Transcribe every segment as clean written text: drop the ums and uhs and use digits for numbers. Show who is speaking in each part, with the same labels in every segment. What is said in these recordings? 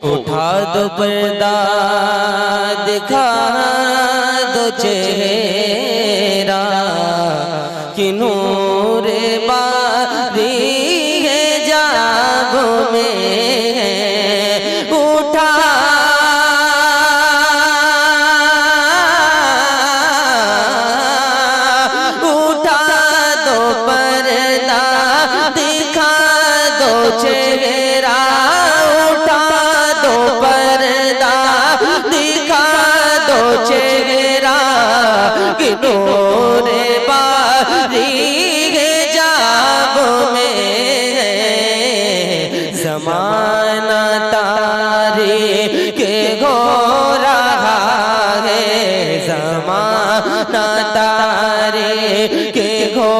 Speaker 1: उठा दो पर्दा, दिखा दो चेहरा कि नूर बारी है जागो में। उठा उठा दो पर्दा, दिखा दो चेहरा, दिखा दो चेहरा कि नूर बारी है जागो में। ज़माना तारीख हो रहा है, ज़माना तारीख हो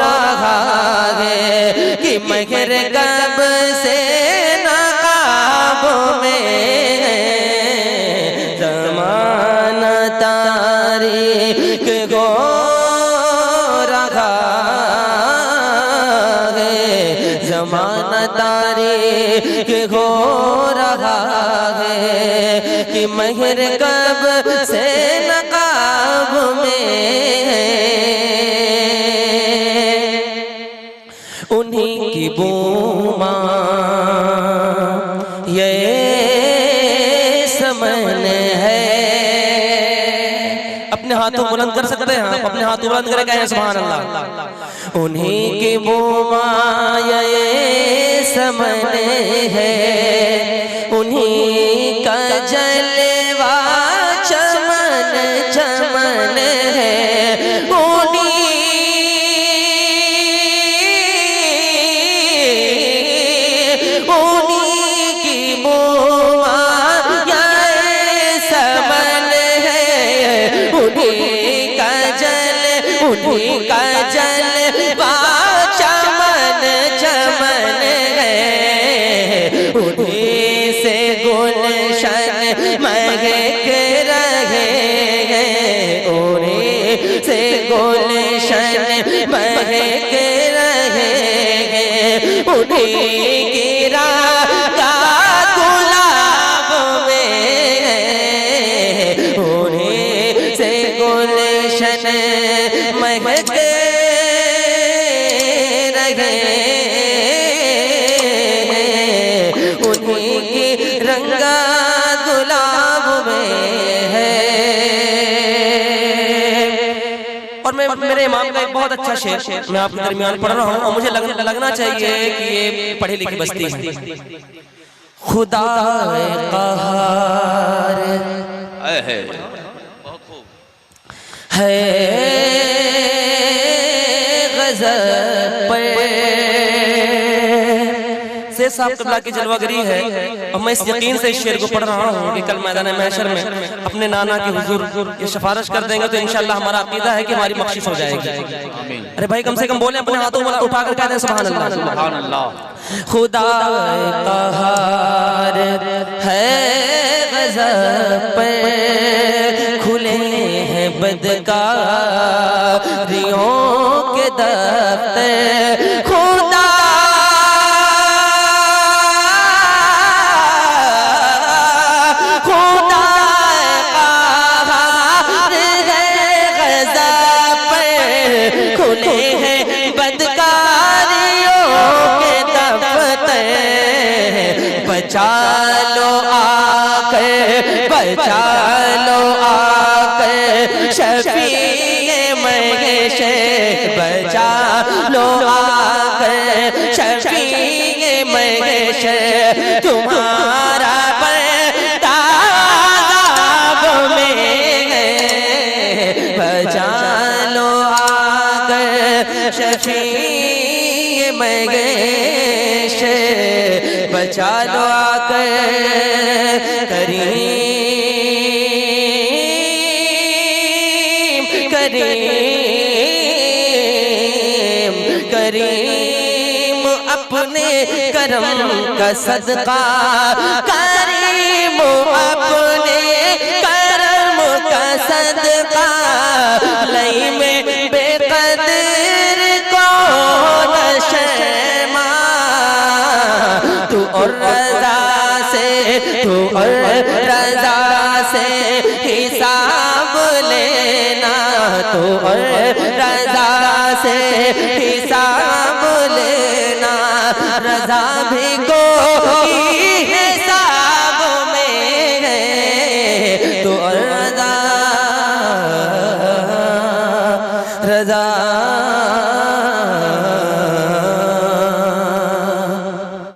Speaker 1: रहा है कि मगर कब से नकाबों में। ज़माना तारीख हो रहा है, ज़माना तारीख हो रहा है कि महर कब से नकाब में। उन्हीं की बूमा ये समन है। अपने हाथों बुलंद कर सकते हैं आप, अपने हाथों बुलंद करके कहें सुभान अल्लाह। उन्हीं की बूमा ये समन है, उन्हीं का जलवा चमन चमन है। उन्हीं की बूमा ये समन है, उन्हीं का जलवा चमन चमन है। उन्हीं से गुलशन महक रहे हैं, उन्हीं से गुलशन महक रहे हैं। उन्हीं की रागा गुलाब में, उन्हीं से गुलशन महक रहे हैं। उन्हीं की रंगा गुलाब में है। और मैं मेरे इमाम का एक बहुत अच्छा शेर मैं आपके दरमियान पढ़ रहा हूँ और मुझे लगना चाहिए कि ये पढ़ी लिखी बस्ती है। खुदा क़हार है गज़ब पर से साहब क़िबला की जलवागरी है। और मैं इस यकीन से इस शेर को पढ़ रहा हूँ कि कल मैदान महशर में अपने नाना के हुजूर ये सिफारिश कर देंगे तो इंशाअल्लाह हमारा अकीदा है कि हमारी बख्शिश हो जाएगी। अरे भाई कम से कम बोले, अपने हाथों में उठा कर कहते हैं सुभान अल्लाह सुभान अल्लाह। खुदा क़हार है गज़ब पे, खुले हैं बदकारियों के दफ्तर। खुदा खुले हैं बदकारियों के दफ्तर। बचा लो आकर, बचा लो आकर शफीए महशर, बचा लो आकर शफीए महशर। तुम्हारा ताब में बचा लो शफीए महशर, बचा लो आकर करीम करीम करीम अपने करम का सदका, करीम अपने करम का सदका। लई में बेकदर को नशमा, तू और रज़ा से तू और रजा से हिसाब लेना, तू और रजा से हिसाब लेना, रजा भी कोई हिसाब में है, तू और रजा